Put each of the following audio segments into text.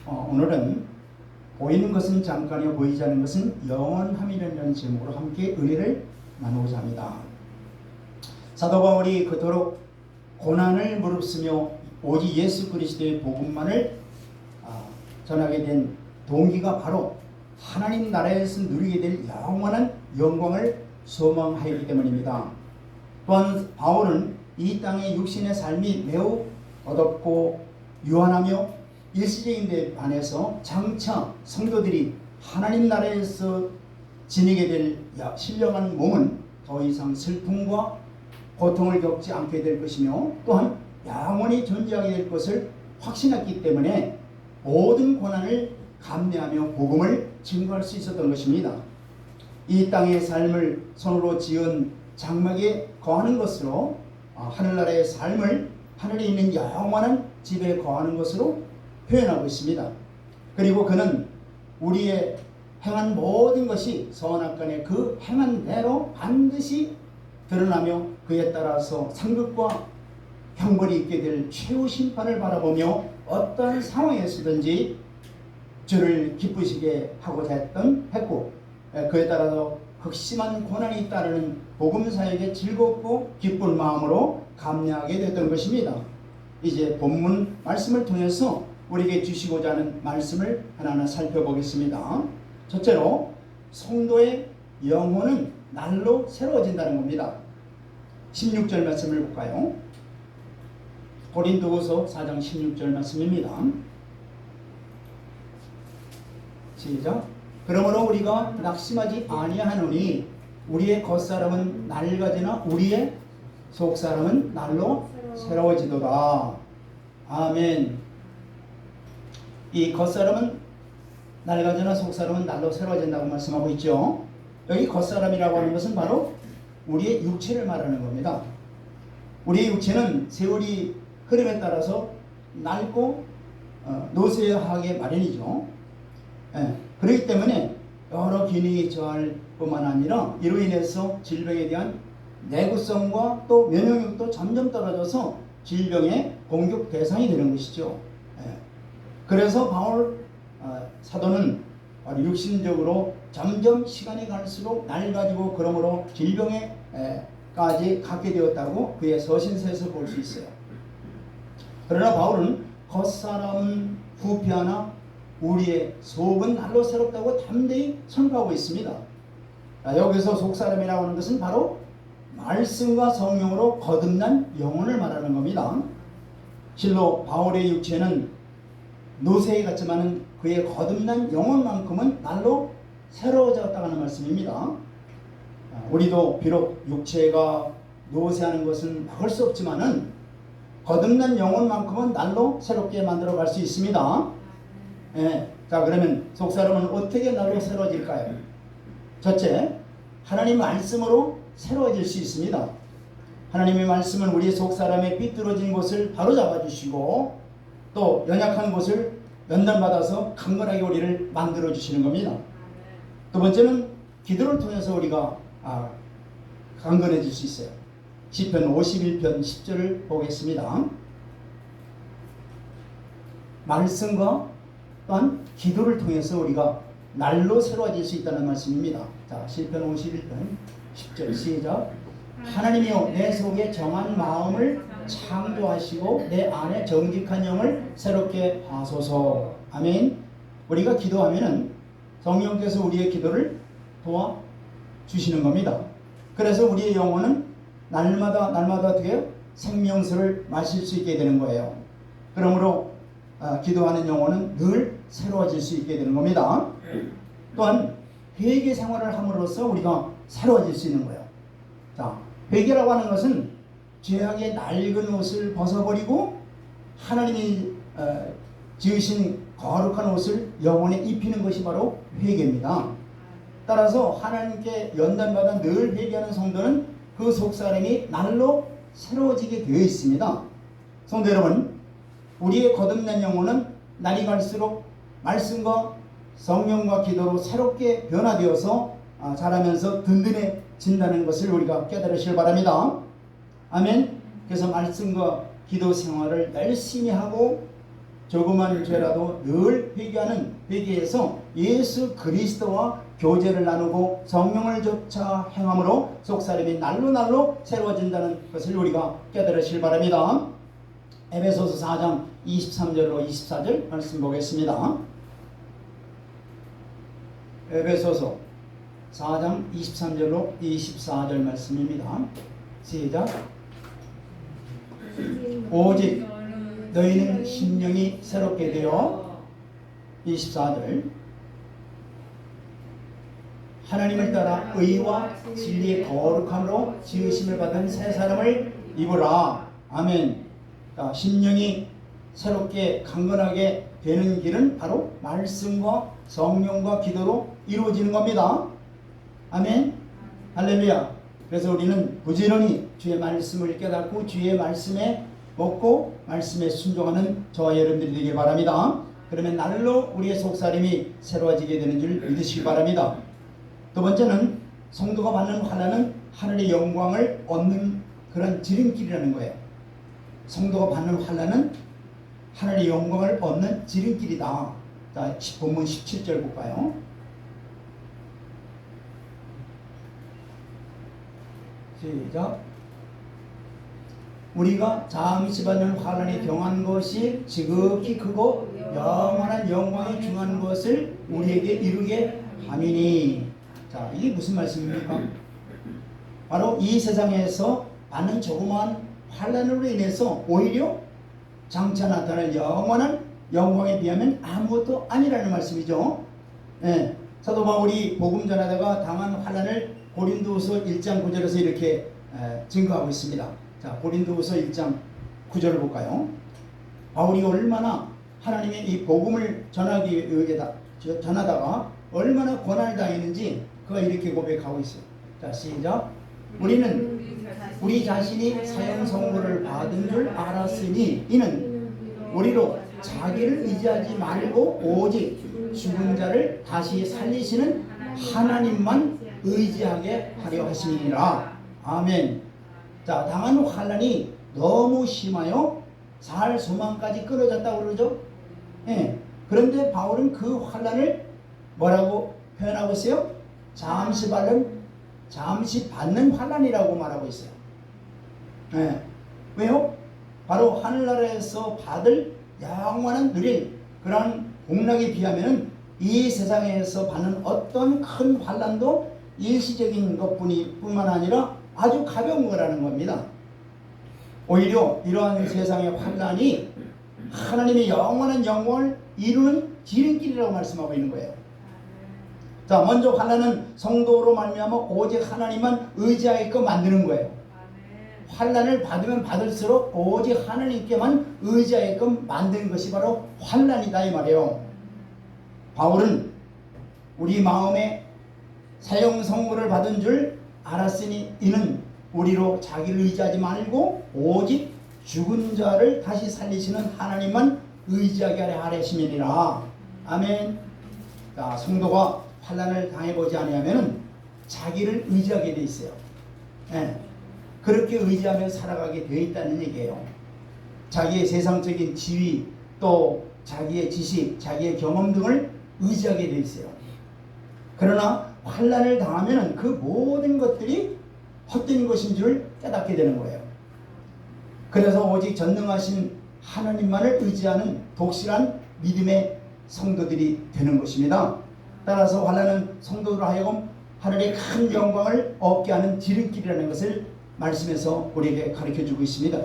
오늘은 보이는 것은 잠깐이요 보이지 않는 것은 영원함이라는 제목으로 함께 은혜를 나누고자 합니다. 사도 바울이 그토록 고난을 무릅쓰며 오직 예수 그리스도의 복음만을 전하게 된 동기가 바로 하나님 나라에서 누리게 될 영원한 영광을 소망하였기 때문입니다. 또한 바울은 이 땅의 육신의 삶이 매우 어둡고 유한하며 일시적인 데 반해서 장차 성도들이 하나님 나라에서 지니게 될 신령한 몸은 더 이상 슬픔과 고통을 겪지 않게 될 것이며 또한 영원히 존재하게 될 것을 확신했기 때문에 모든 고난을 감내하며 복음을 증거할 수 있었던 것입니다. 이 땅의 삶을 손으로 지은 장막에 거하는 것으로 하늘나라의 삶을 하늘에 있는 영원한 집에 거하는 것으로 표현하고 있습니다. 그리고 그는 우리의 행한 모든 것이 선악간에 그 행한 대로 반드시 드러나며 그에 따라서 상급과 형벌이 있게 될 최후 심판을 바라보며 어떠한 상황에서든지 주를 기쁘시게 하고자 했고 그에 따라서 극심한 고난이 따르는 복음사에게 즐겁고 기쁜 마음으로 감내하게 됐던 것입니다. 이제 본문 말씀을 통해서 우리에게 주시고자 하는 말씀을 하나하나 살펴보겠습니다. 첫째로 성도의 영혼은 날로 새로워진다는 겁니다. 16절 말씀을 볼까요? 고린도후서 4장 16절 말씀입니다. 시작. 그러므로 우리가 낙심하지 아니하노니 우리의 겉사람은 낡아지나 우리의 속사람은 날로 새로워지도다. 아멘. 이 겉사람은 낡아지나 속사람은 날로 새로워진다고 말씀하고 있죠. 여기 겉사람이라고 하는 것은 바로 우리의 육체를 말하는 겁니다. 우리의 육체는 세월이 흐름에 따라서 낡고 노쇠하게 마련이죠. 그렇기 때문에 여러 기능이 저할 뿐만 아니라 이로 인해서 질병에 대한 내구성과 또 면역력도 점점 떨어져서 질병의 공격 대상이 되는 것이죠. 그래서 바울 사도는 육신적으로 점점 시간이 갈수록 낡아지고 그러므로 질병에까지 갖게 되었다고 그의 서신서에서 볼 수 있어요. 그러나 바울은 겉사람은 후패하나 우리의 속은 날로 새롭다고 담대히 선포하고 있습니다. 여기서 속사람이라고 하는 것은 바로 말씀과 성령으로 거듭난 영혼을 말하는 겁니다. 실로 바울의 육체는 노쇠에 같지만 그의 거듭난 영혼만큼은 날로 새로워졌다고 하는 말씀입니다. 우리도 비록 육체가 노쇠하는 것은 막을 수 없지만은 거듭난 영혼만큼은 날로 새롭게 만들어 갈 수 있습니다. 자, 그러면 속사람은 어떻게 날로 새로워질까요? 첫째, 하나님 말씀으로 새로워질 수 있습니다. 하나님의 말씀은 우리 속사람의 삐뚤어진 곳을 바로잡아 주시고 또 연약한 곳을 연단받아서 강건하게 우리를 만들어 주시는 겁니다. 두 번째는 기도를 통해서 우리가 강건해질 수 있어요. 시편 51편 10절을 보겠습니다. 말씀과 또한 기도를 통해서 우리가 날로 새로워질 수 있다는 말씀입니다. 자, 시편 51편 10절 시작. 하나님이여 내 속에 정한 마음을 창조하시고 내 안에 정직한 영을 새롭게 하소서. 아멘. 우리가 기도하면은 성령께서 우리의 기도를 도와주시는 겁니다. 그래서 우리의 영혼은 날마다 어떻게 해요? 생명수를 마실 수 있게 되는 거예요. 그러므로 기도하는 영혼은 늘 새로워질 수 있게 되는 겁니다. 또한 회개 생활을 함으로써 우리가 새로워질 수 있는 거예요. 자, 회개라고 하는 것은 죄악의 낡은 옷을 벗어버리고 하나님이 지으신 거룩한 옷을 영혼에 입히는 것이 바로 회개입니다. 따라서 하나님께 연단받아 늘 회개하는 성도는 그 속사람이 날로 새로워지게 되어 있습니다. 성도 여러분, 우리의 거듭난 영혼은 날이 갈수록 말씀과 성령과 기도로 새롭게 변화되어서 자라면서 든든해진다는 것을 우리가 깨달으시길 바랍니다. 아멘. 그래서 말씀과 기도 생활을 열심히 하고 조그만 죄라도 늘 회개하는 회개에서 예수 그리스도와 교제를 나누고 성령을 쫓아 행함으로 속사람이 날로 새로워진다는 것을 우리가 깨달으시길 바랍니다. 에베소서 4장 23절로 24절 말씀 보겠습니다. 에베소서 4장 23절로 24절 말씀입니다. 시작. 오직 너희는 심령이 새롭게 되어 24절 하나님을 따라 의와 진리의 거룩함으로 지으심을 받은 새 사람을 입으라. 아멘. 자, 심령이 새롭게 강건하게 되는 길은 바로 말씀과 성령과 기도로 이루어지는 겁니다. 아멘. 할렐루야. 그래서 우리는 부지런히 주의 말씀을 깨닫고 주의 말씀에 먹고 말씀에 순종하는 저와 여러분들이 되길 바랍니다. 그러면 날로 우리의 속사람이 새로워지게 되는 줄 믿으시기 바랍니다. 두 번째는 성도가 받는 환난은 하늘의 영광을 얻는 그런 지름길이라는 거예요. 성도가 받는 환난은 하늘의 영광을 얻는 지름길이다. 자, 본문 17절 볼까요? 시작. 우리가 잠시 받는 환난이 경한 것이 지극히 크고 영원한 영광이 중한 것을 우리에게 이루게 함이니. 자, 이게 무슨 말씀입니까? 바로 이 세상에서 받는 조그마한 환난으로 인해서 오히려 장차 나타날 영원한 영광에 비하면 아무것도 아니라는 말씀이죠. 네. 사도 바울이 복음 전하다가 당한 환난을 고린도후서 1장 9절에서 이렇게 증거하고 있습니다. 자, 고린도후서 1장 9절을 볼까요? 바울이 얼마나 하나님의 이 복음을 전하다가 얼마나 고난을 당했는지 그가 이렇게 고백하고 있어요. 자, 시작. 우리는 우리 자신이 사형 선고를 받은 줄 알았으니 이는 우리로 자기를 의지하지 말고 오직 죽은 자를 다시 살리시는 하나님만 의지하게 하려 하심이니라. 아멘. 자, 당한 환난이 너무 심하여 살 소망까지 끊어졌다고 그러죠. 예. 그런데 바울은 그 환난을 뭐라고 표현하고 있어요? 잠시 받는 환난이라고 말하고 있어요. 예. 왜요? 바로 하늘나라에서 받을 영원한 누릴 그런 복락에 비하면 이 세상에서 받는 어떤 큰 환난도 일시적인 것뿐만 아니라 아주 가벼운 거라는 겁니다. 오히려 이러한 세상의 환난이 하나님의 영원한 영광을 이루는 지름길이라고 말씀하고 있는 거예요. 자, 먼저 환난은 성도로 말미암아 오직 하나님만 의지하게끔 만드는 거예요. 환난을 받으면 받을수록 오직 하나님께만 의지하게끔 만드는 것이 바로 환난이다 이 말이에요. 바울은 우리 마음에 사형 선고를 받은 줄 알았으니 이는 우리로 자기를 의지하지 말고 오직 죽은 자를 다시 살리시는 하나님만 의지하게 하려 하심이니라. 아멘. 자, 성도가 환난을 당해보지 않으면 자기를 의지하게 돼 있어요. 예. 그렇게 의지하며 살아가게 되어 있다는 얘기예요. 자기의 세상적인 지위 또 자기의 지식, 자기의 경험 등을 의지하게 되어 있어요. 그러나 환난을 당하면 그 모든 것들이 헛된 것인 줄 깨닫게 되는 거예요. 그래서 오직 전능하신 하나님만을 의지하는 독실한 믿음의 성도들이 되는 것입니다. 따라서 환난은 성도로 하여금 하늘의 큰 영광을 얻게 하는 지름길이라는 것을 말씀에서 우리에게 가르쳐주고 있습니다.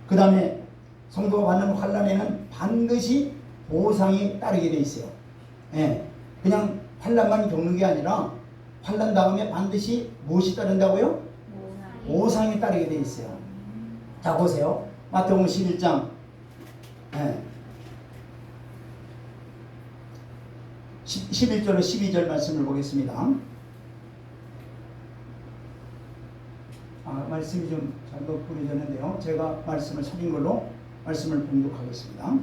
그 다음에 성도가 받는 환난에는 반드시 보상이 따르게 되어 있어요. 예, 그냥 환난만 겪는 게 아니라 환난 다음에 반드시 무엇이 따른다고요? 보상이 따르게 되어 있어요. 자, 보세요. 마태복음 11장 11절로 12절 말씀을 보겠습니다. 말씀이 좀 잘못 뿌려졌는데요. 제가 말씀을 살린 걸로 말씀을 봉독하겠습니다.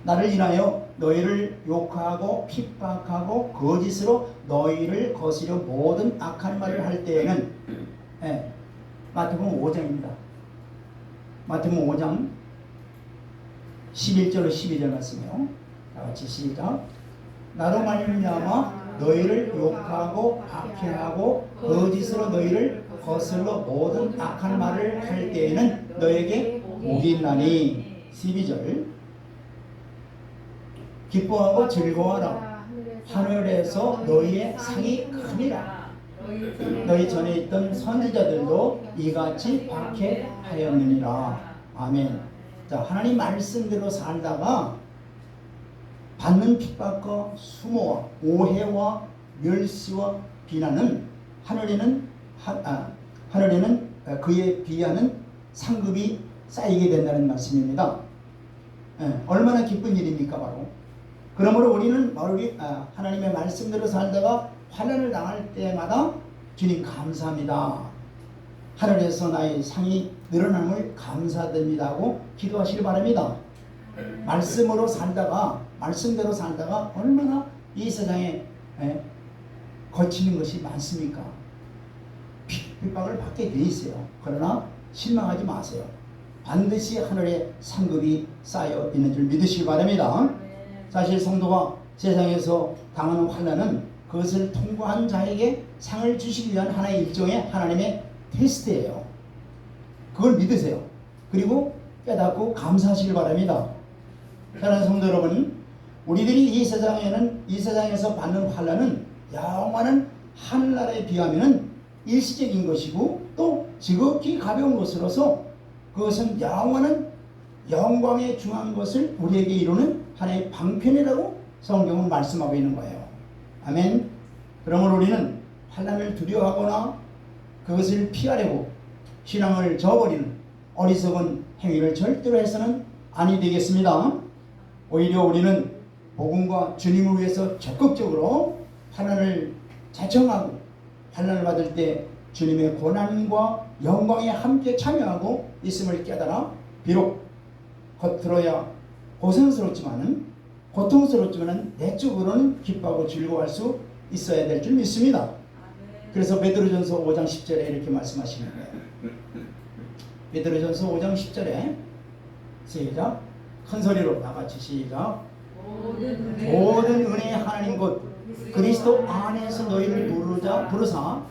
나를 인하여 너희를 욕하고 핍박하고 거짓으로 너희를 거스려 모든 악한 말을 할 때에는 마태복음 5장입니다. 마태복음 5장 11절로 12절 말씀이요. 다 같이 시작. 나로 말미암아 너희를 욕하고 박해하고 거짓으로 너희를 거슬러 모든 악한 말을 할 때에는 너에게 복이 있나니. 12절. 기뻐하고 즐거워하라. 하늘에서 너희의 상이 크니라. 너희 전에 있던 선지자들도 이같이 박해하였느니라. 아멘. 자, 하나님 말씀대로 살다가 받는 핍박과 수모와 오해와 멸시와 비난은 하늘에는 그에 비하는 상급이 쌓이게 된다는 말씀입니다. 얼마나 기쁜 일입니까? 바로 그러므로 우리는 하나님의 말씀대로 살다가 환난을 당할 때마다 주님 감사합니다. 하늘에서 나의 상이 늘어남을 감사드립니다 하고 기도하시기 바랍니다. 말씀대로 살다가 얼마나 이 세상에 거치는 것이 많습니까? 핍박을 받게 돼 있어요. 그러나 실망하지 마세요. 반드시 하늘에 상급이 쌓여 있는 줄 믿으시기 바랍니다. 사실 성도가 세상에서 당하는 환난은 그것을 통과한 자에게 상을 주시기 위한 하나의 일종의 하나님의 테스트예요. 그걸 믿으세요. 그리고 깨닫고 감사하시길 바랍니다. 사랑하는 성도 여러분, 우리들이 이 세상에서 받는 환난은 영원한 하늘나라에 비하면 일시적인 것이고 또 지극히 가벼운 것으로서 그것은 영원한 영광에 중한 것을 우리에게 이루는 하나의 방편이라고 성경은 말씀하고 있는 거예요. 아멘. 그러므로 우리는 환난을 두려워하거나 그것을 피하려고 신앙을 저버리는 어리석은 행위를 절대로 해서는 아니 되겠습니다. 오히려 우리는 복음과 주님을 위해서 적극적으로 환난을 자청하고 환난을 받을 때 주님의 고난과 영광에 함께 참여하고 있음을 깨달아 비록 겉으로야 고통스럽지만은 내적으로는 기뻐하고 즐거워할 수 있어야 될 줄 믿습니다. 그래서 베드로전서 5장 10절에 이렇게 말씀하시는 거예요. 베드로전서 5장 10절에 시작. 큰 소리로 다같이 시작. 모든 은혜의 하나님 곧 그리스도 안에서 너희를 부르사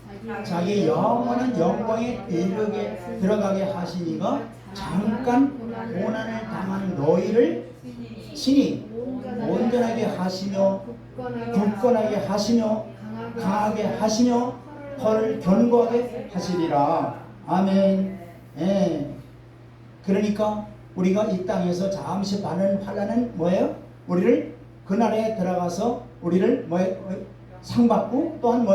자기 영원한 영광에 이르게 들어가게 하시니가 잠깐 고난을 당한 너희를 친히 온전하게 하시며 굳건하게 하시며 강하게 하시며 허를 견고하게 하시리라. 아멘. 그러니까 우리가 이 땅에서 잠시 받는 환난은 뭐예요? 우리를 그날에 들어가서 우리를 상받고 또한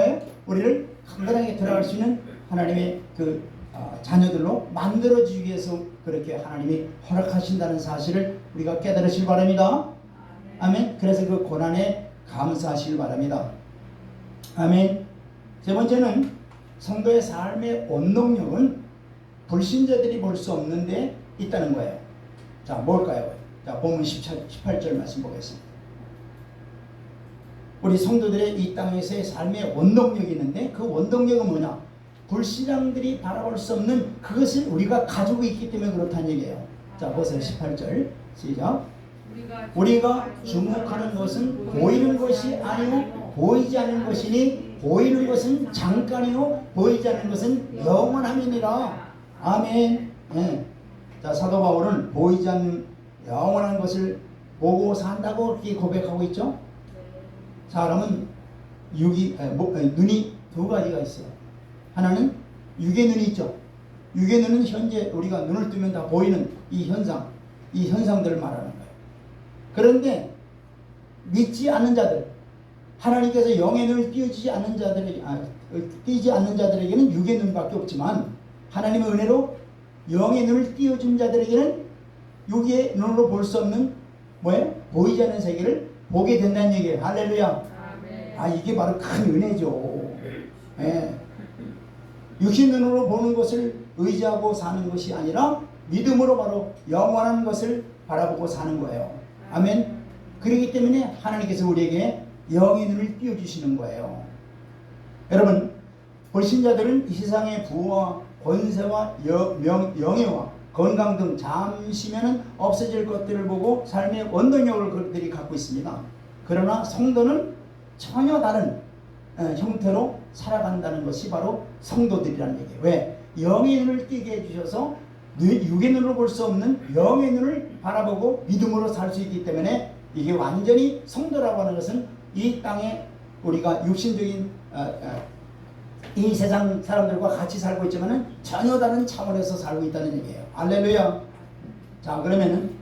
우리를 강건하게 들어갈 수 있는 하나님의 자녀들로 만들어주기 위해서 그렇게 하나님이 허락하신다는 사실을 우리가 깨달으시기 바랍니다. 아멘. 그래서 그 고난에 감사하시기 바랍니다. 아멘. 세 번째는 성도의 삶의 원동력은 불신자들이 볼 수 없는데 있다는 거예요. 자, 뭘까요? 자, 본문 18절 말씀 보겠습니다. 우리 성도들의 이 땅에서의 삶의 원동력이 있는데 그 원동력은 뭐냐? 불신앙들이 바라볼 수 없는 그것을 우리가 가지고 있기 때문에 그렇다는 얘기예요. 자, 보세요. 18절 시작. 우리가 주목하는 것은 보이는 것이 아니요 보이지 않는 것이니 보이는 것은 잠깐이요 보이지 않는 것은 영원함이니라. 아멘. 자, 사도 바울은 보이지 않는 영원한 것을 보고 산다고 그렇게 고백하고 있죠. 사람은 눈이 두 가지가 있어요. 하나는 육의 눈이 있죠. 육의 눈은 현재 우리가 눈을 뜨면 다 보이는 이 현상들을 말하는 거예요. 그런데 믿지 않는 자들, 하나님께서 영의 눈을 띄지 않는 자들에게는 육의 눈밖에 없지만 하나님의 은혜로 영의 눈을 띄워준 자들에게는 육의 눈으로 볼 수 없는 보이지 않는 세계를 보게 된다는 얘기예요. 할렐루야. 이게 바로 큰 은혜죠. 육신 눈으로 보는 것을 의지하고 사는 것이 아니라 믿음으로 바로 영원한 것을 바라보고 사는 거예요. 아멘. 그렇기 때문에 하나님께서 우리에게 영의 눈을 띄워주시는 거예요. 여러분, 불신자들은 이 세상의 부와 권세와 영예와 건강 등 잠시면은 없어질 것들을 보고 삶의 원동력을 그들이 갖고 있습니다. 그러나 성도는 전혀 다른 형태로 살아간다는 것이 바로 성도들이라는 얘기예요. 왜? 영의 눈을 띄게 해주셔서 육의 눈으로 볼 수 없는 영의 눈을 바라보고 믿음으로 살 수 있기 때문에 이게 완전히 성도라고 하는 것은 이 땅에 우리가 육신적인 이 세상 사람들과 같이 살고 있지만은 전혀 다른 차원에서 살고 있다는 얘기예요. 할렐루야. 자, 그러면은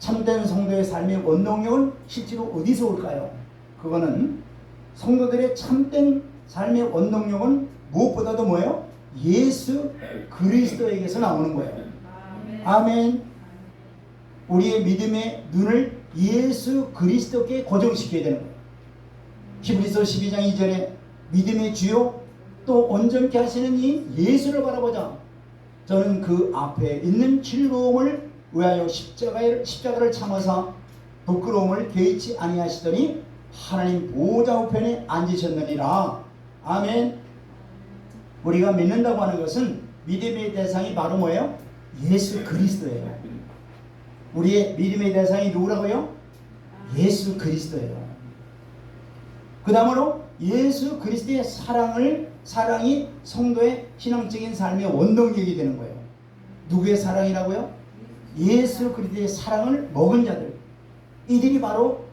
참된 성도의 삶의 원동력은 실제로 어디서 올까요? 그거는 성도들의 참된 삶의 원동력은 무엇보다도 뭐예요? 예수 그리스도에게서 나오는 거예요. 아멘. 우리의 믿음의 눈을 예수 그리스도께 고정시켜야 되는 거예요. 히브리서 12장 2절에 믿음의 주요 또 온전케 하시는 이 예수를 바라보자. 저는 그 앞에 있는 즐거움을 위하여 십자가를 참아사 부끄러움을 개의치 아니하시더니 하나님 보좌 우편에 앉으셨느니라. 아멘. 우리가 믿는다고 하는 것은 믿음의 대상이 바로 뭐예요? 예수 그리스도예요. 우리의 믿음의 대상이 누구라고요? 예수 그리스도예요. 그 다음으로 예수 그리스도의 사랑이 성도의 신앙적인 삶의 원동력이 되는 거예요. 누구의 사랑이라고요? 예수 그리스도의 사랑을 먹은 자들. 이들이 바로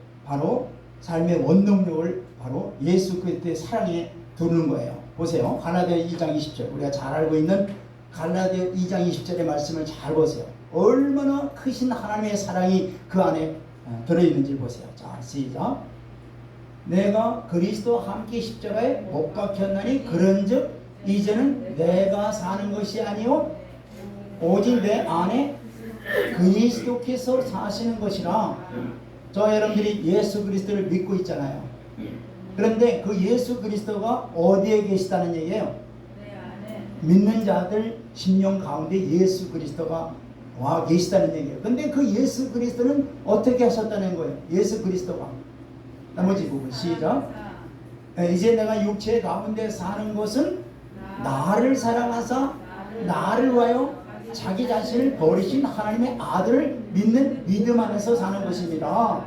삶의 원동력을 바로 예수 그리스도의 사랑에 두는 거예요. 보세요. 갈라디아 2장 20절. 우리가 잘 알고 있는 갈라디아 2장 20절의 말씀을 잘 보세요. 얼마나 크신 하나님의 사랑이 그 안에 들어있는지 보세요. 자, 시작. 내가 그리스도와 함께 십자가에 못 박혔나니 그런즉 이제는 내가 사는 것이 아니요 오직 내 안에 그리스도께서 사시는 것이라. 저 여러분들이 예수 그리스도를 믿고 있잖아요. 그런데 그 예수 그리스도가 어디에 계시다는 얘기예요? 믿는 자들 심령 가운데 예수 그리스도가 와 계시다는 얘기예요. 근데 그 예수 그리스도는 어떻게 하셨다는 거예요? 예수 그리스도가 나머지 부분 시작. 이제 내가 육체 가운데 사는 것은 나를 사랑하사 나를 위하여 자기 자신을 버리신 하나님의 아들을 믿는 믿음 안에서 사는 것입니다.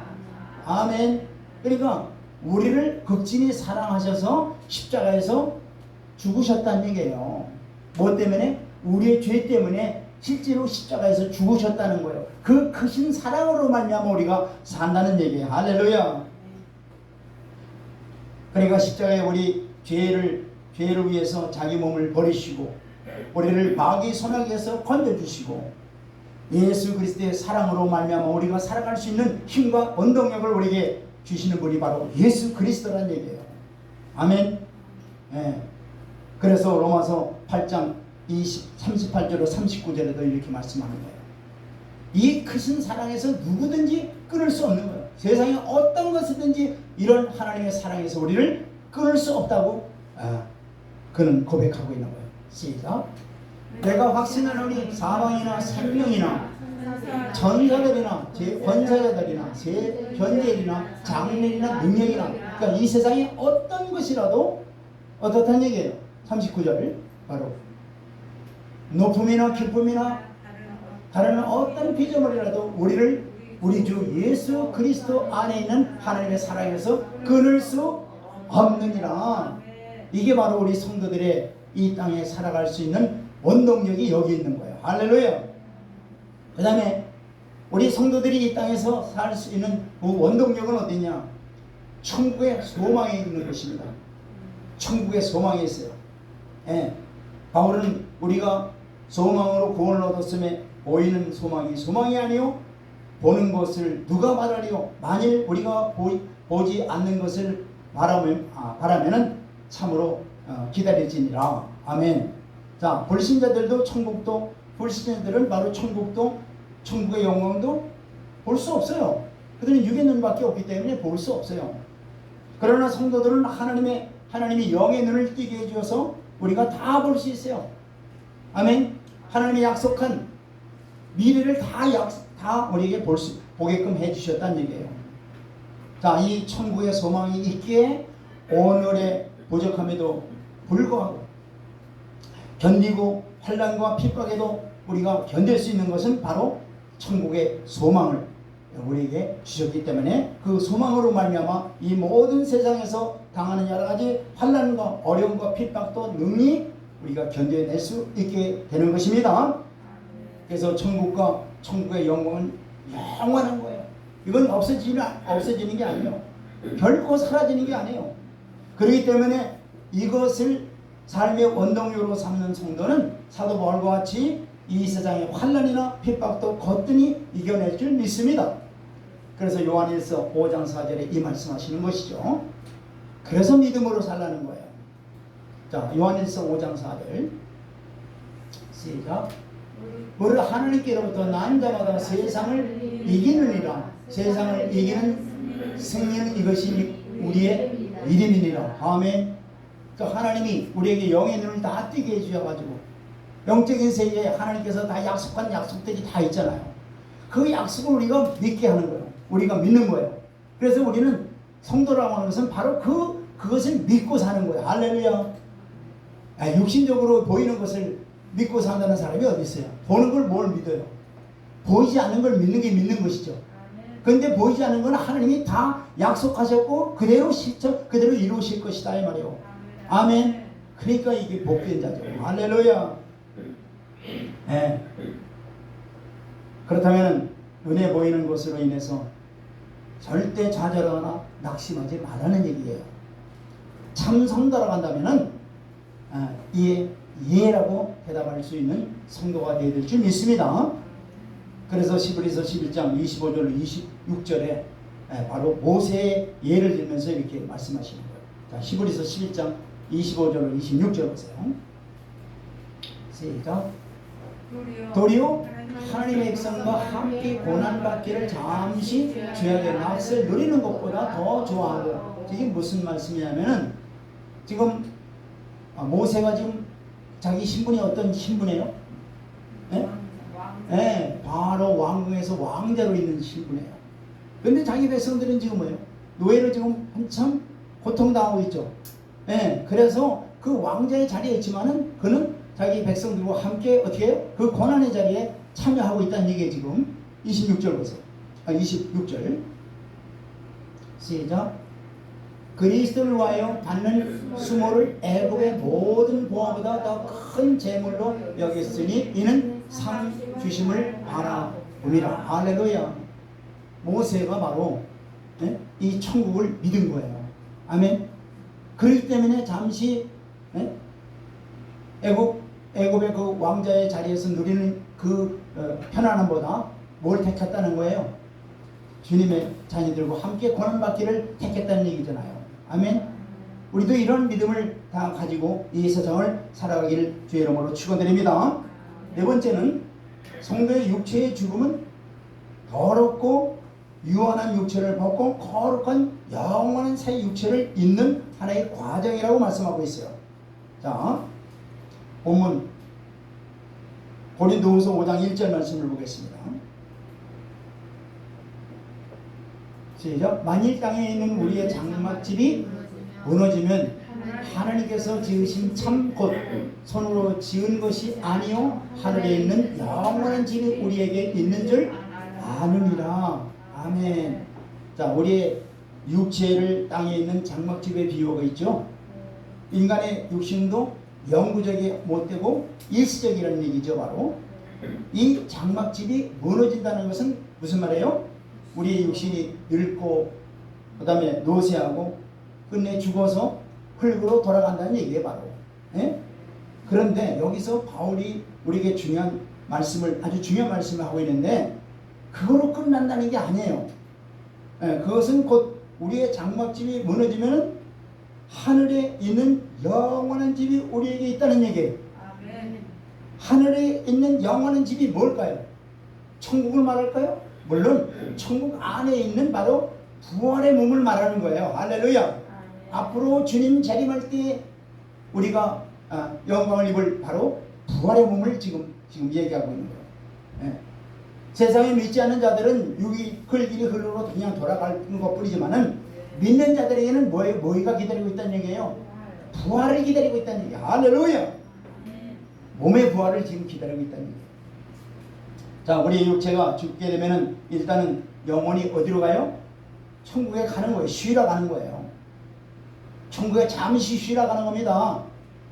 아멘. 그러니까 우리를 극진히 사랑하셔서 십자가에서 죽으셨다는 얘기예요. 뭐 때문에? 우리의 죄 때문에 실제로 십자가에서 죽으셨다는 거예요. 그 크신 사랑으로 말미암아 우리가 산다는 얘기예요. 할렐루야. 그러니까 십자가에 우리 죄를 위해서 자기 몸을 버리시고 우리를 마귀 손아귀에서 건져주시고 예수 그리스도의 사랑으로 말미암아 우리가 살아갈 수 있는 힘과 원동력을 우리에게 주시는 분이 바로 예수 그리스도라는 얘기예요. 아멘. 예. 그래서 로마서 8장 38절로 39절에도 이렇게 말씀하는 거예요. 이 크신 사랑에서 누구든지 끊을 수 없는 거예요. 세상에 어떤 것이든지 이런 하나님의 사랑에서 우리를 끊을 수 없다고 그는 고백하고 있는 거예요. 시작. 내가 확신하노니 사망이나 생명이나 전사들이나 권사자들이나 현재일이나 장래일이나 능력이나 그러니까 이 세상에 어떤 것이라도 어떻다는 얘기예요. 39절 바로 높음이나 기쁨이나 다른 어떤 피조물이라도 우리 주 예수 그리스도 안에 있는 하나님의 사랑에서 끊을 수 없느니라. 이게 바로 우리 성도들의 이 땅에 살아갈 수 있는 원동력이 여기 있는 거예요. 할렐루야. 그 다음에 우리 성도들이 이 땅에서 살 수 있는 그 원동력은 어디냐? 천국의 소망에 있는 것입니다. 천국의 소망이 있어요. 예. 바울은 우리가 소망으로 구원을 얻었음에 보이는 소망이 아니요 보는 것을 누가 말하리요? 만일 우리가 보지 않는 것을 바라면은 참으로 기다릴지니라. 아멘. 자, 불신자들도 불신자들은 바로 천국의 영광도 볼 수 없어요. 그들은 육의 눈밖에 없기 때문에 볼 수 없어요. 그러나 성도들은 하나님이 영의 눈을 띄게 해주어서 우리가 다 볼 수 있어요. 아멘. 하나님이 약속한 미래를 다 우리에게 보게끔 해주셨다는 얘기예요. 자, 이 천국의 소망이 있기에 오늘의 부족함에도 불구하고 견디고 환난과 핍박에도 우리가 견딜 수 있는 것은 바로 천국의 소망을 우리에게 주셨기 때문에 그 소망으로 말미암아 이 모든 세상에서 당하는 여러 가지 환난과 어려움과 핍박도 능히 우리가 견뎌낼 수 있게 되는 것입니다. 그래서 천국과 천국의 영광은 영원한 거예요. 이건 없어지는 게 아니에요. 결코 사라지는 게 아니에요. 그렇기 때문에 이것을 삶의 원동력으로 삼는 성도는 사도 바울과 같이 이 세상의 환난이나 핍박도 거뜬히 이겨낼 줄 믿습니다. 그래서 요한일서 5장 4절에 이 말씀하시는 것이죠. 그래서 믿음으로 살라는 거예요. 자, 요한일서 5장 4절 시작. 우리 하나님께로부터 난 자마다 세상을 이기느니라. 세상을 이기는 승리는 이것이 우리의 이름이니라. 아멘. 하나님이 우리에게 영의 눈을 다 뜨게 해주셔가지고 영적인 세계에 하나님께서 다 약속한 약속들이 다 있잖아요. 그 약속을 우리가 믿게 하는 거예요. 우리가 믿는 거예요. 그래서 우리는 성도라고 하는 것은 바로 그것을 믿고 사는 거예요. 할렐루야. 육신적으로 보이는 것을 믿고 산다는 사람이 어디 있어요? 보는 걸 뭘 믿어요? 보이지 않는 걸 믿는 게 믿는 것이죠. 그런데 보이지 않는 건 하나님이 다 약속하셨고 그대로 그대로 이루실 것이다 이 말이에요. 아멘. 그러니까 이게 복된 자죠. 할렐루야. 네. 그렇다면 눈에 보이는 것으로 인해서 절대 좌절하거나 낙심하지 말라는 얘기예요. 참 성도라고 한다면은 예라고 대답할 수 있는 성도가 되어야 될 줄 믿습니다. 그래서 시브리서 11장 25절 26절에 바로 모세의 예를 들면서 이렇게 말씀하시는 거예요. 자, 시브리서 11장 25절 26절 보세요. 시작. 도리어 하나님의 백성과 함께 고난받기를 잠시 죄악의 낯을 누리는 것보다 더 좋아하고. 이게 무슨 말씀이냐면은 지금 모세가 지금 자기 신분이 어떤 신분이에요? 네, 바로 왕궁에서 왕자로 있는 신분이에요. 그런데 자기 백성들은 지금 뭐예요? 노예로 지금 한참 고통당하고 있죠. 네, 그래서 그 왕자의 자리에 있지만은 그는 자기 백성들과 함께 어떻게 해요? 그 고난의 자리에 참여하고 있다는 얘기예요. 지금 26절 보세요. 26절 시작. 그리스도를 위하여 받는 수모를 애굽의 모든 보화보다 더 큰 재물로 여겼으니 이는 상 주심을 바라봄이라. 할렐루야. 모세가 바로 이 천국을 믿은 거예요. 아멘. 그렇기 때문에 잠시 애굽의 그 왕자의 자리에서 누리는 그 편안함보다 뭘 택했다는 거예요? 주님의 자녀들과 함께 고난받기를 택했다는 얘기잖아요. 아멘. 우리도 이런 믿음을 다 가지고 이 세상을 살아가기를 주의 이름으로 축원드립니다. 네 번째는 성도의 육체의 죽음은 더럽고 유한한 육체를 벗고 거룩한 영원한 새 육체를 잇는 하나의 과정이라고 말씀하고 있어요. 자, 본문 고린도후서 5장 1절 말씀을 보겠습니다. 시작. 만일 땅에 있는 우리의 장막집이 무너지면 하나님께서 지으신 참 곧 손으로 지은 것이 아니요 하늘에 있는 영원한 집이 우리에게 있는 줄 아느니라. 아멘. 자, 우리의 육체를 땅에 있는 장막집의 비유가 있죠. 인간의 육신도 영구적이 못되고 일시적이라는 얘기죠. 바로 이 장막집이 무너진다는 것은 무슨 말이에요? 우리의 육신이 늙고 그 다음에 노쇠하고 끝내 죽어서 흙으로 돌아간다는 얘기예요. 바로. 예? 그런데 여기서 바울이 우리에게 아주 중요한 말씀을 하고 있는데 그거로 끝난다는 게 아니에요. 예, 그것은 곧 우리의 장막집이 무너지면 하늘에 있는 영원한 집이 우리에게 있다는 얘기예요. 아멘. 하늘에 있는 영원한 집이 뭘까요? 천국을 말할까요? 물론 천국 안에 있는 바로 부활의 몸을 말하는 거예요. 할렐루야. 아멘. 앞으로 주님 재림할 때 우리가 영광을 입을 바로 부활의 몸을 지금 얘기하고 있는 거예요. 예. 세상에 믿지 않는 자들은 흙길이 흙으로 그냥 돌아가는 것뿐이지만은 믿는 자들에게는 뭐가 기다리고 있다는 얘기예요? 부활을 기다리고 있다는 얘기예요. 할렐루야. 몸의 부활을 지금 기다리고 있다는 얘기예요. 자, 우리 육체가 죽게 되면은 일단은 영혼이 어디로 가요? 천국에 가는 거예요. 쉬러 가는 거예요. 천국에 잠시 쉬러 가는 겁니다.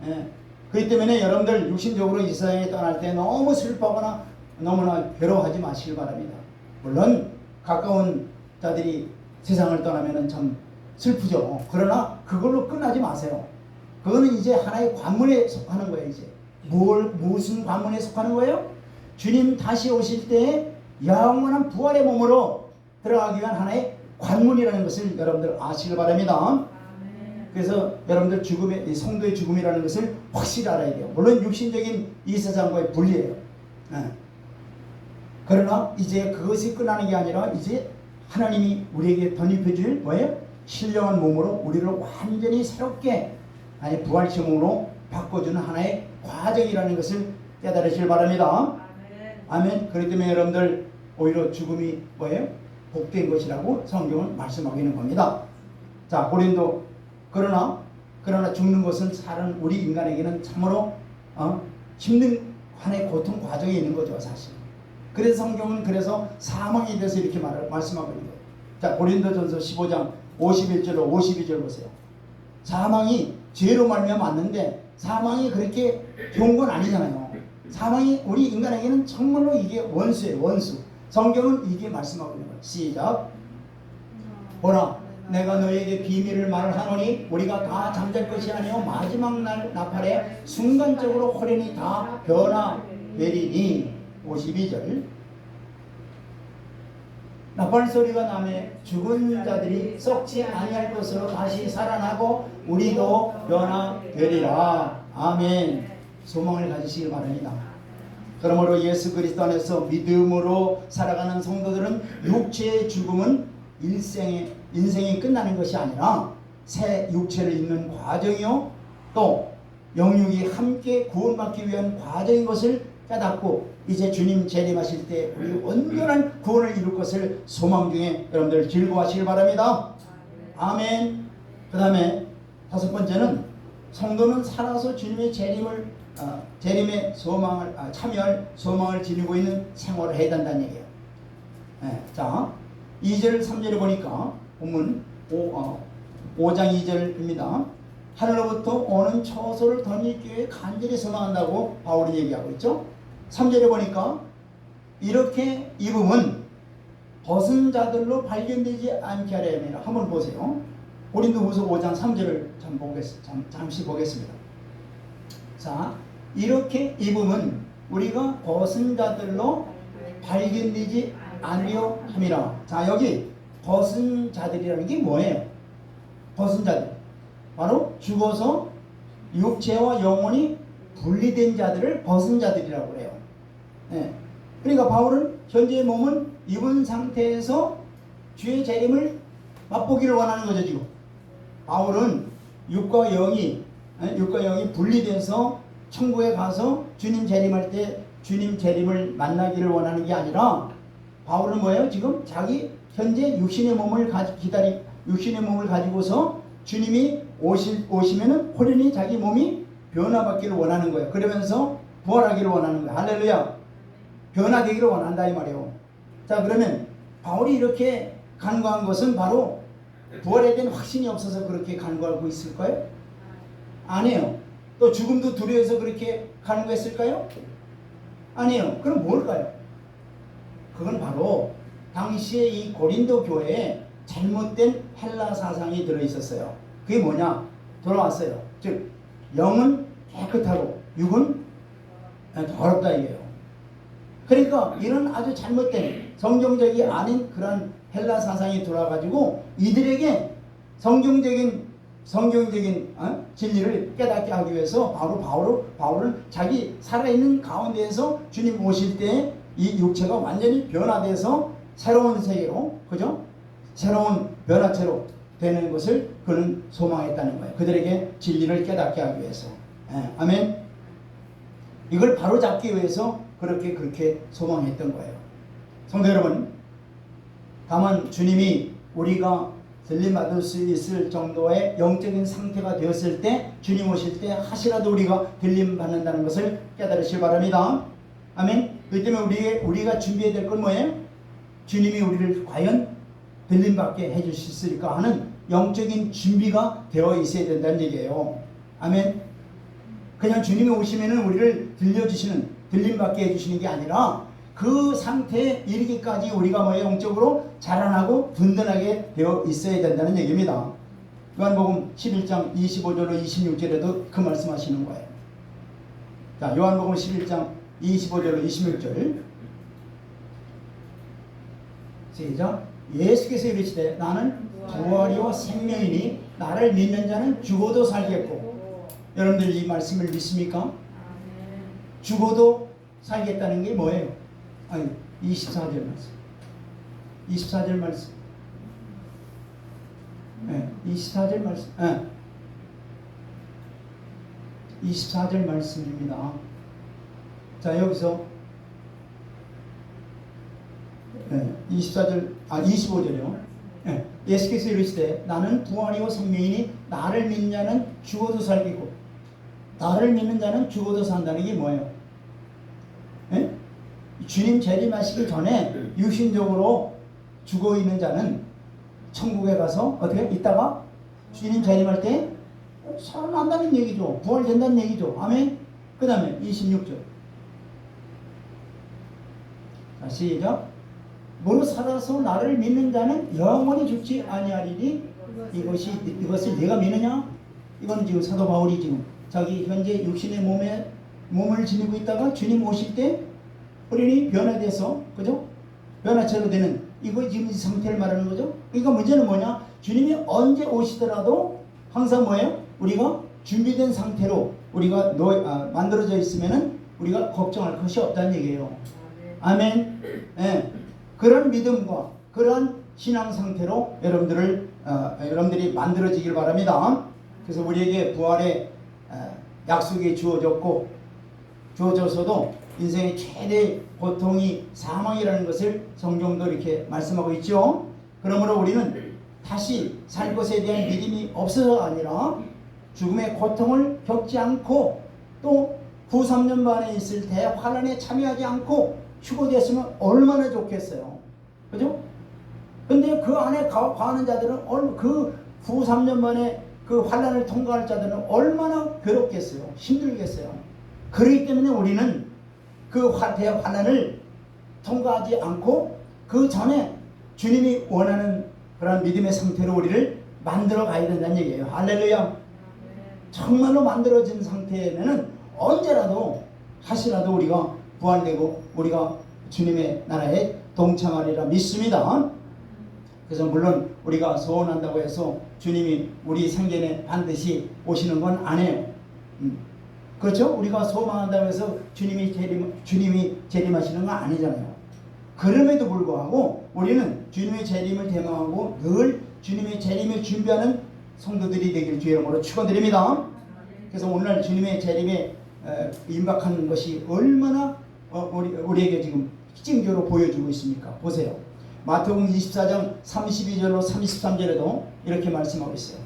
예. 그렇기 때문에 여러분들 육신적으로 이 세상에 떠날 때 너무 슬퍼하거나 너무나 괴로워하지 마시길 바랍니다. 물론 가까운 자들이 세상을 떠나면 참 슬프죠. 그러나 그걸로 끝나지 마세요. 그거는 이제 하나의 관문에 속하는 거예요. 이제 무슨 관문에 속하는 거예요? 주님 다시 오실 때 영원한 부활의 몸으로 들어가기 위한 하나의 관문이라는 것을 여러분들 아시길 바랍니다. 그래서 여러분들 죽음의, 성도의 죽음이라는 것을 확실히 알아야 돼요. 물론 육신적인 이 세상과의 분리예요. 그러나 이제 그것이 끝나는 게 아니라 이제 하나님이 우리에게 덧입혀줄 뭐예요? 신령한 몸으로 우리를 완전히 새롭게 아니 부활체 몸으로 바꿔주는 하나의 과정이라는 것을 깨달으시길 바랍니다. 아멘. 그렇기 때문에 여러분들 오히려 죽음이 뭐예요? 복된 것이라고 성경은 말씀하고 있는 겁니다. 자, 고린도 그러나 죽는 것은 사는 우리 인간에게는 참으로 힘든 하나의 고통 과정이 있는 거죠, 사실. 그래서 성경은 그래서 사망에 대해서 이렇게 말씀하고 있는 거예요. 자, 고린도전서 15장 51절로 52절 보세요. 사망이 죄로 말미암아 왔는데 사망이 그렇게 좋은 건 아니잖아요. 사망이 우리 인간에게는 정말로 이게 원수예요, 원수. 성경은 이게 말씀하고 있는 거예요. 시작. 보라, 내가 너에게 비밀을 말하노니 우리가 다 잠잘 것이 아니요 마지막 날 나팔에 순간적으로 호련히 다 변화되리니. 52절. 나팔 소리가 나매 죽은 자들이 썩지 아니할 것으로 다시 살아나고 우리도 변화되리라. 아멘. 소망을 가지시길 바랍니다. 그러므로 예수 그리스도 안에서 믿음으로 살아가는 성도들은 육체의 죽음은 인생이 끝나는 것이 아니라 새 육체를 입는 과정이요 또 영육이 함께 구원받기 위한 과정인 것을 깨닫고 이제 주님 재림하실 때 우리 온전한 구원을 이룰 것을 소망 중에 여러분들 즐거워하시길 바랍니다. 아멘. 그 다음에 다섯 번째는 성도는 살아서 주님의 재림의 소망을 참여할 소망을 지니고 있는 생활을 해야 된다는 얘기예요. 자, 2절 3절에 보니까 본문 5장 2절입니다. 하늘로부터 오는 처소를 덧입기 위해 간절히 소망한다고 바울이 얘기하고 있죠. 3절에 보니까 이렇게 입음은 벗은 자들로 발견되지 않게 하려 함이라. 한번 보세요. 고린도후서 5장 3절을 잠시 보겠습니다. 자, 이렇게 입음은 우리가 벗은 자들로 발견되지 않으려 함이라. 자, 여기 벗은 자들이라는 게 뭐예요? 벗은 자들, 바로 죽어서 육체와 영혼이 분리된 자들을 벗은 자들이라고 그래요. 그러니까 바울은 현재의 몸은 입은 상태에서 주의 재림을 맛보기를 원하는 거죠. 지금 바울은 육과 영이 분리돼서 천국에 가서 주님 재림할 때 주님 재림을 만나기를 원하는 게 아니라 바울은 뭐예요? 지금 자기 현재 육신의 몸을 가지고서 주님이 오시면은 호련히 자기 몸이 변화받기를 원하는 거예요. 그러면서 부활하기를 원하는 거예요. 할렐루야. 변화되기를 원한다 이 말이에요. 자, 그러면 바울이 이렇게 간구한 것은 바로 부활에 대한 확신이 없어서 그렇게 간구하고 있을까요? 아니에요. 또 죽음도 두려워서 그렇게 간구했을까요? 아니에요. 그럼 뭘까요? 그건 바로 당시에 이 고린도 교회에 잘못된 헬라 사상이 들어있었어요. 그게 뭐냐? 돌아왔어요. 즉 영은 깨끗하고 육은 더럽다 이게요. 그러니까 이런 아주 잘못된 성경적이 아닌 그런 헬라 사상이 돌아가지고 이들에게 성경적인 진리를 깨닫게 하기 위해서 바울은 자기 살아있는 가운데에서 주님 오실 때 이 육체가 완전히 변화돼서 새로운 세계로, 그죠? 새로운 변화체로 되는 것을 그는 소망했다는 거예요. 그들에게 진리를 깨닫게 하기 위해서. 아멘. 이걸 바로 잡기 위해서 그렇게 소망했던 거예요. 성도 여러분, 다만 주님이 우리가 들림받을 수 있을 정도의 영적인 상태가 되었을 때 주님 오실 때 하시라도 우리가 들림받는다는 것을 깨달으시기 바랍니다. 아멘. 그렇기 때문에 우리가 준비해야 될 건 뭐예요? 주님이 우리를 과연 들림받게 해줄 수 있을까 하는 영적인 준비가 되어 있어야 된다는 얘기예요. 아멘. 그냥 주님이 오시면은 우리를 들려주시는, 들림받게 해주시는 게 아니라 그 상태에 이르기까지 우리가 뭐예요? 영적으로 자라나고 든든하게 되어 있어야 된다는 얘기입니다. 요한복음 11장 25절로 26절에도 그 말씀하시는 거예요. 자, 요한복음 11장 25절로 26절 시작. 예수께서 이르시되 나는 부활이요 생명이니 나를 믿는 자는 죽어도 살겠고. 여러분들 이 말씀을 믿습니까? 죽어도 살겠다는 게 뭐예요? 아니, 24절 말씀. 24절 말씀. 네, 24절 말씀. 네. 24절 말씀입니다. 자, 여기서 24절, 25절이요. 예수께서 이르시되 나는 부활이요 생명이니 나를 믿는 자는 죽어도 살겠고. 나를 믿는 자는 죽어도 산다는 게 뭐예요? 주님 재림하시기 전에 육신적으로 죽어 있는 자는 천국에 가서 어떻게 있다가 주님 재림할 때 살아난다는 얘기죠. 부활된다는 얘기죠. 아멘. 그 다음에 26절. 자, 시작. 무릇 살아서 나를 믿는 자는 영원히 죽지 아니하리니 이것을 내가 믿느냐? 이건 지금 사도 바울이 지금 자기 현재 육신의 몸을 지니고 있다가 주님 오실 때 우리는 변화돼서, 그죠? 변화체로 되는 이거 지금 이 상태를 말하는 거죠. 그러니까 문제는 뭐냐? 주님이 언제 오시더라도 항상 뭐예요? 우리가 준비된 상태로 우리가 만들어져 있으면은 우리가 걱정할 것이 없다는 얘기예요. 아멘. 네. 그런 믿음과 그런 신앙 상태로 여러분들이 만들어지길 바랍니다. 그래서 우리에게 부활의 약속이 주어져서도 인생의 최대 고통이 사망이라는 것을 성경도 이렇게 말씀하고 있죠. 그러므로 우리는 다시 살 것에 대한 믿음이 없어서가 아니라 죽음의 고통을 겪지 않고 또 후 3년 반에 있을 대환란에 참여하지 않고 휴거됐으면 얼마나 좋겠어요. 그죠? 근데 그 안에 가는 자들은 그 후 3년 만에 그 환란을 통과할 자들은 얼마나 괴롭겠어요. 힘들겠어요. 그렇기 때문에 우리는 그 대환란을 통과하지 않고 그 전에 주님이 원하는 그런 믿음의 상태로 우리를 만들어 가야 된다는 얘기예요. 할렐루야. 정말로 만들어진 상태에는 언제라도 다시라도 우리가 부활되고 우리가 주님의 나라에 동참하리라 믿습니다. 그래서 물론 우리가 소원한다고 해서 주님이 우리 생전에 반드시 오시는 건 아니에요. 그렇죠? 우리가 소망한다고 해서 주님이 재림하시는 건 아니잖아요. 그럼에도 불구하고 우리는 주님의 재림을 대망하고 늘 주님의 재림을 준비하는 성도들이 되길 주의 이름으로 축원드립니다. 그래서 오늘 주님의 재림에 임박하는 것이 얼마나 우리에게 지금 징조로 보여주고 있습니까? 보세요. 마태복음 24장 32절로 33절에도 이렇게 말씀하고 있어요.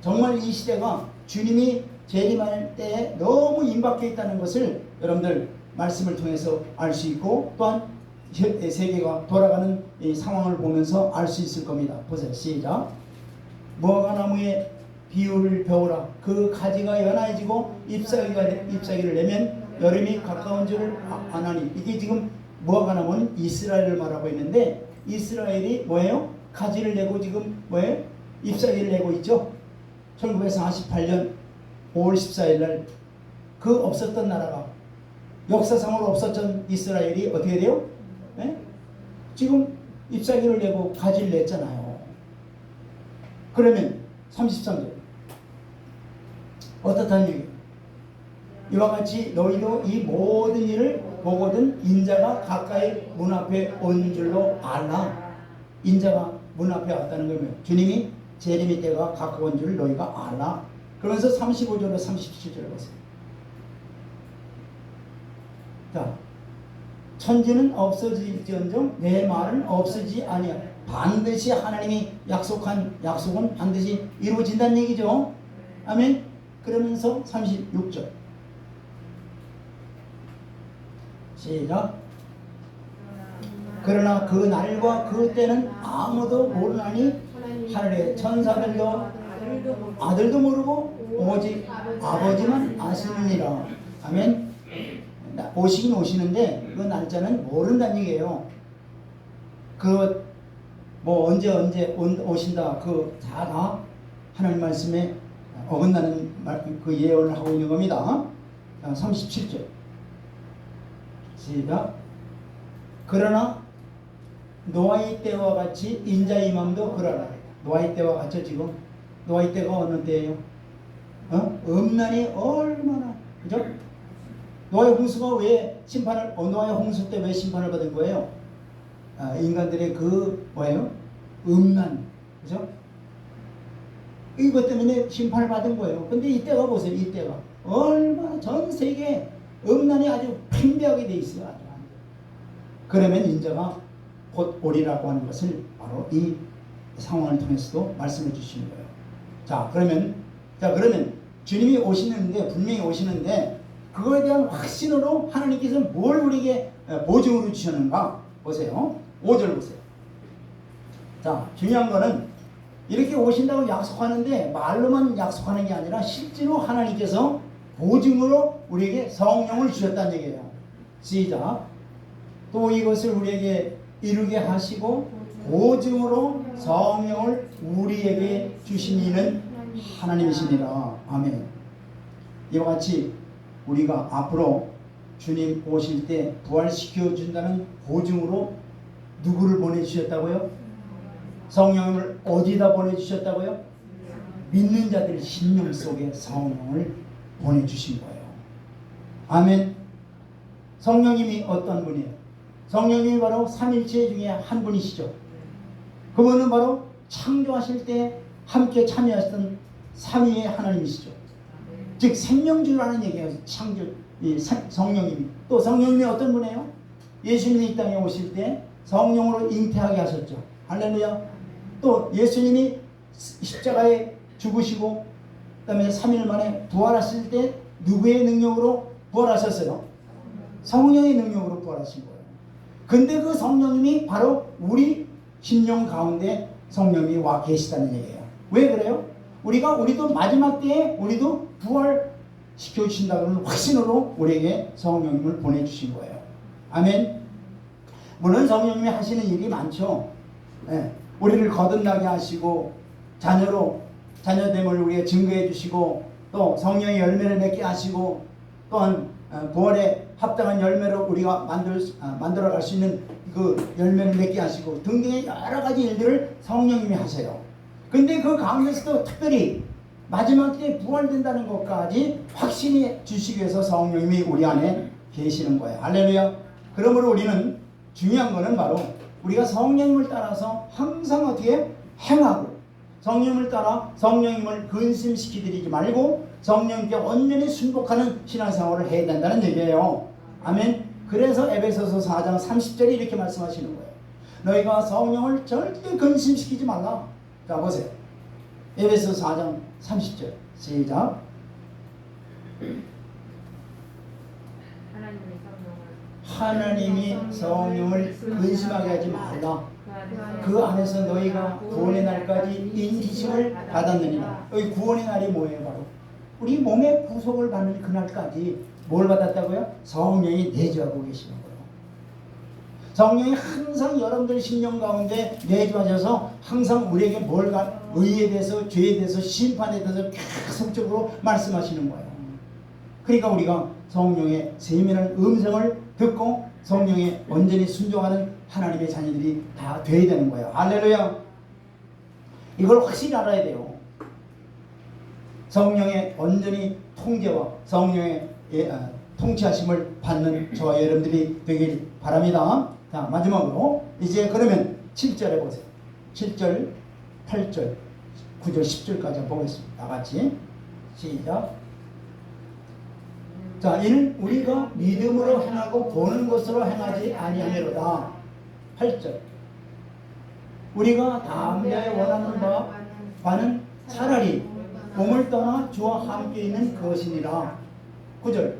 정말 이 시대가 주님이 재림할 때 너무 임박해 있다는 것을 여러분들 말씀을 통해서 알 수 있고 또한 세계가 돌아가는 이 상황을 보면서 알 수 있을 겁니다. 보세요. 시작. 무화과 나무의 비유를 배우라. 그 가지가 연해지고 잎사귀를 내면 여름이 가까운 줄을 아나니. 이게 지금 무화과 나무는 이스라엘을 말하고 있는데 이스라엘이 뭐예요? 가지를 내고 지금 뭐예요? 잎사귀를 내고 있죠. 1948년 5월 14일 날 그 없었던 나라가 역사상으로 없었던 이스라엘이 어떻게 돼요? 네? 지금 잎사귀를 내고 가지를 냈잖아요. 그러면 33절 어떻다는 얘기예요? 이와 같이 너희도 이 모든 일을 보거든 인자가 가까이 문 앞에 온 줄로 알라. 인자가 문 앞에 왔다는 거예요. 주님이 재림의 때가 가까운 줄 너희가 알라. 그러면서 35절로 37절을 보세요. 자, 천지는 없어질지언정 내 말은 없어지지 아니야. 반드시 하나님이 약속한 약속은 반드시 이루어진다는 얘기죠. 아멘. 그러면서 36절 시작. 그러나 그 날과 그 때는 아무도 모르나니 하늘의 천사들도 아들도 모르고 오직 아버지만 아시느니라. 아멘. 오시긴 오시는데 그 날짜는 모른다는 얘기예요. 그 뭐 언제 오신다 그 다 하나님 말씀에 어긋나는 그 예언을 하고 있는 겁니다. 37절 시작. 그러나 노아의 때와 같이 인자의 임함도 그러라. 노아의 때와 같죠. 지금 노아의 때가 어느 때예요? 음란이 얼마나, 그죠? 노아의 홍수가 왜 심판을, 노아의 홍수 때 왜 심판을 받은 거예요? 인간들의 그 뭐예요? 음란, 그죠? 이것 때문에 심판을 받은 거예요. 근데 이때가 보세요. 이때가 얼마나 전 세계 음란이 아주 팽배하게 돼 있어요. 아주. 그러면 인자가 곧 오리라고 하는 것을 바로 이 상황을 통해서도 말씀해 주시는 거예요. 자, 그러면 주님이 오시는데, 분명히 오시는데, 그거에 대한 확신으로 하나님께서 뭘 우리에게 보증으로 주셨는가? 보세요. 5절 보세요. 자, 중요한 거는 이렇게 오신다고 약속하는데 말로만 약속하는 게 아니라 실제로 하나님께서 보증으로 우리에게 성령을 주셨다는 얘기예요. 시작. 또 이것을 우리에게 이루게 하시고 보증으로 성령을 우리에게 주신 이는 하나님이시니라. 아멘. 이와 같이 우리가 앞으로 주님 오실 때 부활시켜 준다는 보증으로 누구를 보내주셨다고요? 성령을 어디다 보내주셨다고요? 믿는 자들 심령 속에 성령을 보내주신 거예요. 아멘. 성령님이 어떤 분이에요? 성령님이 바로 삼일체 중에 한 분이시죠. 그분은 바로 창조하실 때 함께 참여하셨던 삼위의 하나님이시죠. 즉 생명주라는 얘기예요. 창조 성령님이. 또 성령님이 어떤 분이에요? 예수님이 이 땅에 오실 때 성령으로 잉태하게 하셨죠. 할렐루야. 또 예수님이 십자가에 죽으시고 그다음에 3일 만에 부활하실 때 누구의 능력으로 부활하셨어요? 성령의 능력으로 부활하신 거예요. 근데 그 성령님이 바로 우리 심령 가운데 성령이 와 계시다는 얘기예요. 왜 그래요? 우리도 마지막 때에 우리도 부활시켜 주신다는 확신으로 우리에게 성령님을 보내주신 거예요. 아멘. 물론 성령님이 하시는 일이 많죠. 네. 우리를 거듭나게 하시고 자녀됨을 우리에게 증거해 주시고 또 성령의 열매를 맺게 하시고 또한 부활에 합당한 열매로 우리가 만들어갈 수 있는 그 열매를 맺게 하시고 등등의 여러 가지 일들을 성령님이 하세요. 근데 그 가운데서도 특별히 마지막 때 부활된다는 것까지 확신해 주시기 위해서 성령님이 우리 안에 계시는 거예요. 할렐루야. 그러므로 우리는 중요한 거는 바로 우리가 성령님을 따라서 항상 어떻게 행하고 성령님을 따라 성령님을 근심시키드리지 말고 성령님께 온전히 순복하는 신앙생활을 해야 된다는 얘기예요. 아멘. 그래서 에베소서 4장 30절에 이렇게 말씀하시는 거예요. 너희가 성령을 절대 근심시키지 말라. 자 보세요. 에베소서 4장 30절 시작. 하나님이 성령을 근심하게 하지 말라. 그 안에서 너희가 구원의 날까지 인지심을 받았느니라. 여기 구원의 날이 뭐예요? 바로 우리 몸의 구속을 받는 그날까지 뭘 받았다고요? 성령이 내주하고 계시는 거예요. 성령이 항상 여러분들 심령 가운데 내주하셔서 항상 우리에게 의에 대해서 죄에 대해서 심판에 대해서 계속적으로 말씀하시는 거예요. 그러니까 우리가 성령의 세밀한 음성을 듣고 성령에 온전히 순종하는 하나님의 자녀들이 다 되어야 되는 거예요. 할렐루야. 이걸 확실히 알아야 돼요. 성령의 온전히 통제와 성령의 통치하심을 받는 저와 여러분들이 되길 바랍니다. 자, 마지막으로 이제 그러면 7절에 보세요. 7절, 8절, 9절, 10절까지 보겠습니다. 다 같이 시작. 자, 이는 우리가 믿음으로 행하고 보는 것으로 행하지 아니하리로다. 8절. 우리가 담대하여 원하는 바는 차라리 몸을 떠나 주와 함께 있는 것이니라. 9절.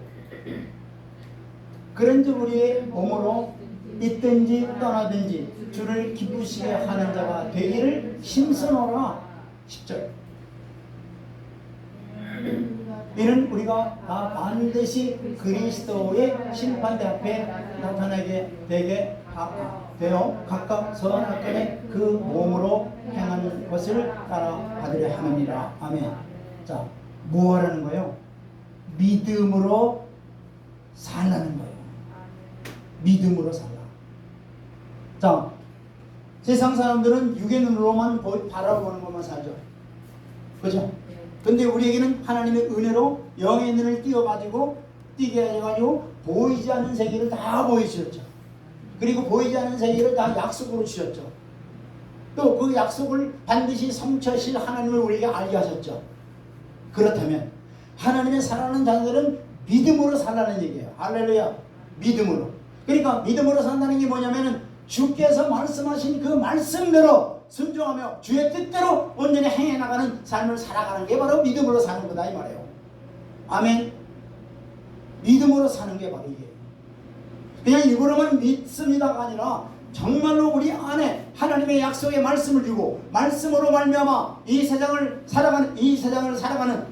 그런즉 우리의 몸으로 있든지 떠나든지 주를 기쁘시게 하는 자가 되기를 힘쓰노라. 10절. 이는 우리가 다 반드시 그리스도의 심판대 앞에 나타나게 되게 되어 각각 선악간에 그 몸으로 행하는 것을 따라가리라 하느니라. 아멘. 자, 뭐 하라는 거예요? 믿음으로 살라는 거예요. 믿음으로 살라. 자, 세상 사람들은 육의 눈으로만 바라보는 것만 살죠. 그죠? 근데 우리에게는 하나님의 은혜로 영의 눈을 띄게 해가지고 보이지 않는 세계를 다 보여주셨죠. 그리고 보이지 않는 세계를 다 약속으로 주셨죠. 또 그 약속을 반드시 성취하실 하나님을 우리에게 알게 하셨죠. 그렇다면 하나님의 사랑하는 자들은 믿음으로 살라는 얘기예요. 할렐루야. 믿음으로. 그러니까 믿음으로 산다는 게 뭐냐면은 주께서 말씀하신 그 말씀대로 순종하며 주의 뜻대로 온전히 행해 나가는 삶을 살아가는 게 바로 믿음으로 사는 거다 이 말이에요. 아멘. 믿음으로 사는 게 바로 이게. 그냥 입으로만 믿습니다가 아니라 정말로 우리 안에 하나님의 약속의 말씀을 주고 말씀으로 말미암아 이 세상을 살아가는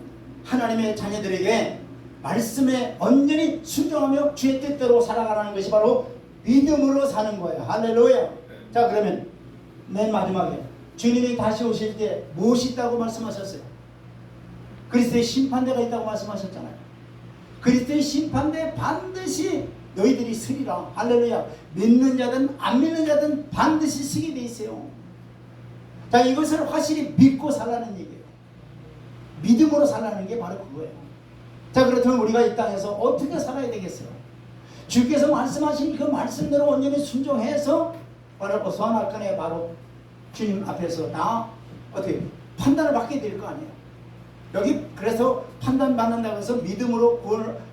하나님의 자녀들에게 말씀에 온전히 순종하며 주의 뜻대로 살아가라는 것이 바로 믿음으로 사는 거예요. 할렐루야. 자, 그러면 맨 마지막에 주님이 다시 오실 때 무엇이 있다고 말씀하셨어요? 그리스도의 심판대가 있다고 말씀하셨잖아요. 그리스도의 심판대 반드시 너희들이 서리라. 할렐루야. 믿는 자든 안 믿는 자든 반드시 서게 돼 있어요. 자, 이것을 확실히 믿고 살라는 얘기예요. 믿음으로 살라는 게 바로 그거예요. 자, 그렇다면 우리가 이 땅에서 어떻게 살아야 되겠어요? 주께서 말씀하신 그 말씀대로 온전히 순종해서 바로 선악간에 바로 주님 앞에서 다 어떻게 판단을 받게 될 거 아니에요. 여기 그래서 판단받는다고 해서 믿음으로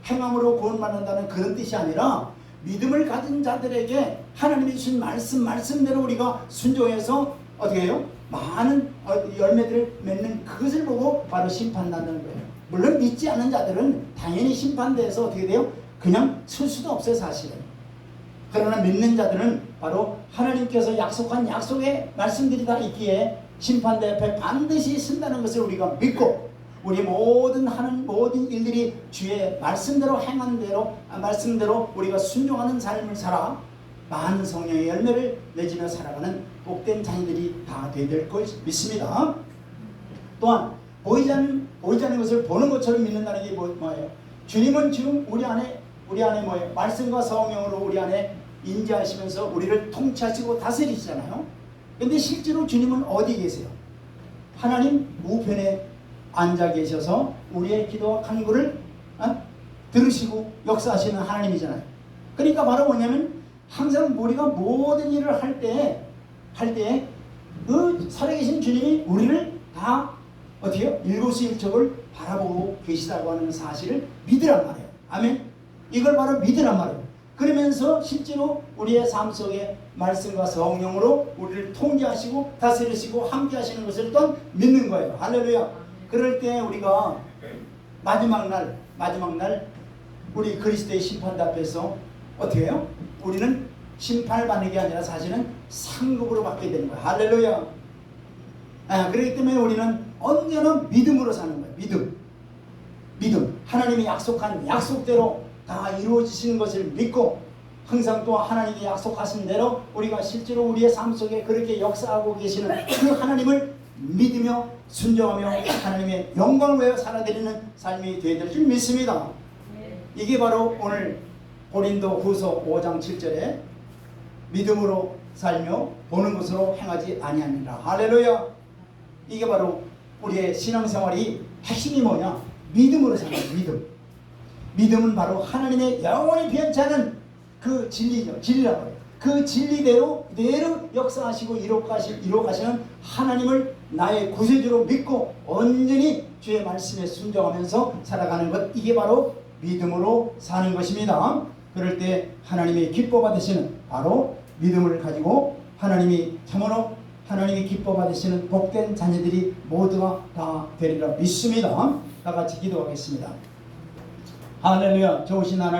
행함으로 구원받는다는 그런 뜻이 아니라 믿음을 가진 자들에게 하나님이 주신 말씀대로 우리가 순종해서 어떻게 해요? 많은 열매들을 맺는 그것을 보고 바로 심판받는 거예요. 물론 믿지 않는 자들은 당연히 심판대에서 어떻게 돼요? 그냥 쓸 수도 없어요, 사실은. 그러나 믿는 자들은 바로 하나님께서 약속한 약속의 말씀들이 다 있기에 심판대 앞에 반드시 쓴다는 것을 우리가 믿고 우리 모든 일들이 주의 말씀대로 행한 대로 말씀대로 우리가 순종하는 삶을 살아 많은 성령의 열매를 맺으며 살아가는 복된 자녀들이 다 되어야 될 것 믿습니다. 또한 보이지 않는 것을 보는 것처럼 믿는다는 게 뭐예요? 주님은 지금 우리 안에 뭐예요? 말씀과 성령으로 우리 안에 인지하시면서 우리를 통치하시고 다스리시잖아요. 근데 실제로 주님은 어디 계세요? 하나님 우편에 앉아 계셔서 우리의 기도와 간구를 들으시고 역사하시는 하나님이잖아요. 그러니까 바로 뭐냐면 항상 우리가 모든 일을 할 때 그 살아계신 주님이 우리를 다 어떻게 해요? 일거수일투족을 바라보고 계시다고 하는 사실을 믿으란 말이에요. 아멘. 이걸 바로 믿으란 말이에요. 그러면서 실제로 우리의 삶 속에 말씀과 성령으로 우리를 통제하시고 다스리시고 함께 하시는 것을 또 믿는 거예요. 할렐루야. 그럴 때 우리가 마지막 날 우리 그리스도의 심판대 앞에서 어떻게 해요? 우리는 심판을 받는 게 아니라 사실은 상급으로 받게 되는 거예요. 할렐루야. 그렇기 때문에 우리는 언제나 믿음으로 사는 거예요. 믿음. 하나님이 약속한 약속대로 다 이루어지시는 것을 믿고 항상 또 하나님이 약속하신 대로 우리가 실제로 우리의 삶 속에 그렇게 역사하고 계시는 그 하나님을 믿으며 순종하며 하나님의 영광을 위하여 살아드리는 삶이 되어야 될 줄 믿습니다. 이게 바로 오늘 고린도 후서 5장 7절에 믿음으로 살며 보는 것으로 행하지 아니하니라. 할렐루야. 이게 바로 우리의 신앙생활이 핵심이 뭐냐? 믿음으로 사는 믿음. 믿음은 바로 하나님의 영원히 변치 않은 그 진리죠. 진리라고 해요. 그 진리대로 그대로 역사하시고 이루어가시는 하나님을 나의 구세주로 믿고 온전히 주의 말씀에 순종하면서 살아가는 것, 이게 바로 믿음으로 사는 것입니다. 그럴 때 하나님이 기뻐 받으시는 바로 믿음을 가지고 하나님이 참으로 하나님이 기뻐 받으시는 복된 자녀들이 모두가 다 되리라 믿습니다. 다 같이 기도하겠습니다. 할렐루야. 좋으신 하나님